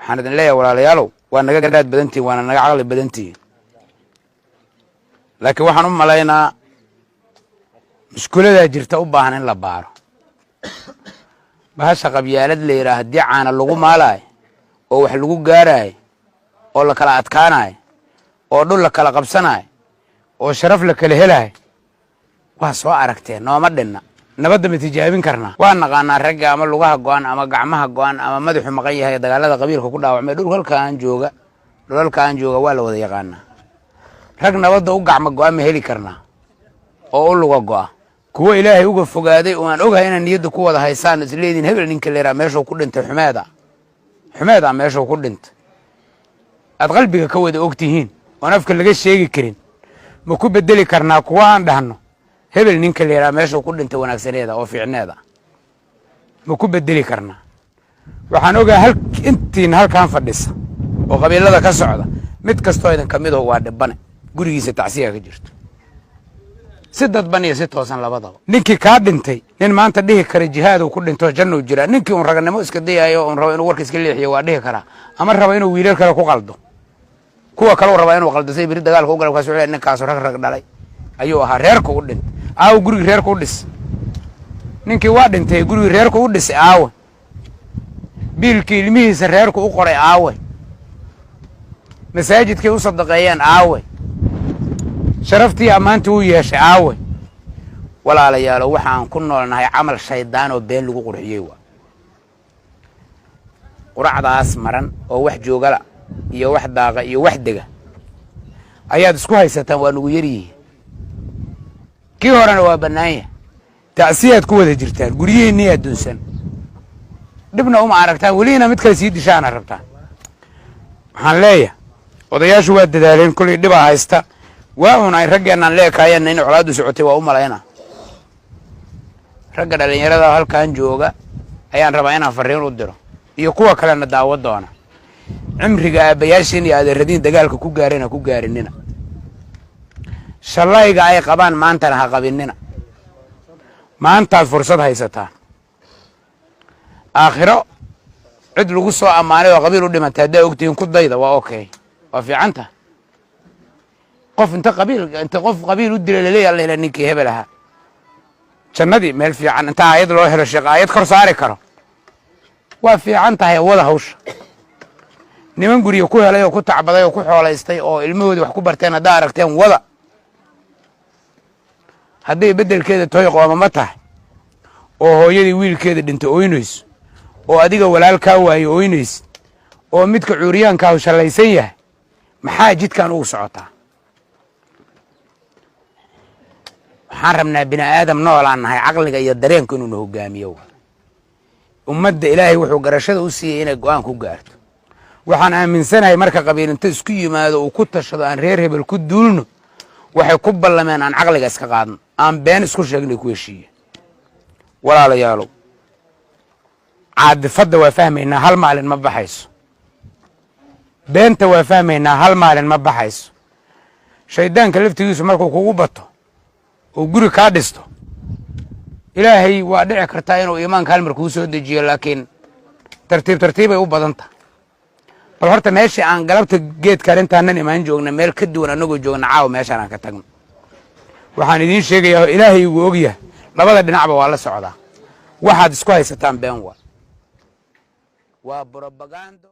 waxaan idin leeyahay walaalayaalow waa naga garaad badantiin waana naga caqli badantiin laakiin waxaan u malaynaa mushkilada jirta u baahan in la baaro bahasha qabyaalad la yiraahdo hadii caana lagu maalaay oo wax lagu gaaraay oo la kala adkaanaay oo dhul la kala qabsanaay oo sharaf la kala helaay waa soo aragteen nooma dhinna nabadda ma tijaabin karnaa waan naqaanaa ragga ama lugaha go'an ama gacmaha go'an ama madaxu maqan yahay dagaalada qabiilka ku dhaawacmay dhulka aan jooga waa la wada yaqaanaa rag nabadda u gacmo go'an ma heli karnaa oo u luga go'a kuwa ilaahay uga fogaaday oo aan ogahay inaan niyadda ku wada haysaan isleedin hebel ninka leeraa meeshuu ku dhintay xumeeda meeshuu ku dhintay aad qalbiga ka wada ogtihiin oo afka laga sheegi karin ma ku bedeli karnaa kuwa aan dhahno hebel ninka leeraa meeshuu ku dhintay wanaagsaneeda oo fiicneeda ma ku bedeli karnaa waxaan ogahay intiin halkaan fadhisa oo qabiilada ka socda mid kastoo idin kamid ah waa dhibane gurigiisa tacsiya ka jirto si dadban iyo si toosan labadaba ninkii ka dhintay nin maanta dhihi kara jihaad uu ku dhinto janno jira ninkii uu raganimo iska dayayo oo rabo inuu warka iska leexiyo waa dhihi kara ama rabo inuu wiilal kale ku qaldo kuwa kale rabo inuu qaldasay biri dagaalka u galay ka soo ninkaas rag dhalay ayuu ahaa reerku u dhintay guriga reerku u dhis ninkii waa dhintay guriga reerku u dhis biilkii ilmihiisa reerku u qoray masaajidkii u sadaqeeyeen sharaftii amaantii uu yeeshay walaalayaal waxaan ku noolnahay camal shaydaan oo been lagu qurxiyay quracdaas maran oo wax joogala iyo wax daaqa iyo wax dega ayaad isku haysataan waa nugu yariyihiin kii horena waa bannaanya tacsiyaad ku wada jirtaan guryihiinni adduunsan dhibna uma aragtaan weliina mid kale sii dishaana rabtaan waxaan leeyahay odayaashu waa dadaaleen kulli dhibaa haysta waa ay raggeenan leekaayeen in colaadu socotay waa u malaynaa ragga dhalinyarada halkaan jooga ayaan rabaa inaan fariin u diro iyo kuwa kalena daawo doona cimriga aabayaashiin iyo adeeradiin dagaalka ku gaarina ku gaarinina shalayga ay qabaan maantana ha qabinina maantaad fursad haysataan aakhiro cid lagu soo ammaanay oo qabiil u dhimantay haddaa ogtihiin ku dayda waa okay waa fiicanta qof qabiil u dilay leeyahay alla ninkii hebel ahaa jannadii meel fiican inta ayad loo helo shaqo ayad kor saari karo waa fiican tahay wada hawsha niman guriga ku helay oo ku tacbaday oo ku xoolaystay oo ilmahoodii wax ku barteen hadda aragteen wada hadday bedelkeeda toy qoomama tahay oo hooyadii wiilkeeda dhintay ooynayso oo adiga walaalkaa waayo ooynaysid oo midka cuuriyaanka u shalaysan yahay maxaa jidkan ugu socotaa waxaan rabnaa bini aadam noolaan nahay caqliga iyo dareenka inuu noo hogaamiyo ummadda ilaahay wuxuu garashada u siiyay inay go'aan ku gaarto waxaan aaminsanahay marka qabiilinta isku yimaado uu ku tashado aan reer hebel ku duulno waxay ku ballameen aan caqliga iska qaadno aan been isku sheegnay ku heshiiyeen walaalayaalow caadifadda waa fahmaynaa hal maalin ma baxayso beenta waa fahmaynaa hal maalin ma baxayso shaydaanka laftigiisu markuu kugu bato oo guri kaa dhisto ilaahay waa dhici kartaa inuu iimaanka hal mar kuu soo dejiyo laakiin tartiibay u badan tahay bal horta meeshii aan galabta geedkaan intaanan imaan joogna meel ka duwan annagoo joogna caawa meeshaan aan ka tagno waxaan idiin sheegayaa oo ilaahay igu ogyahay labada dhinacba waa la socdaa waxaad isku haysataan been waa propaganda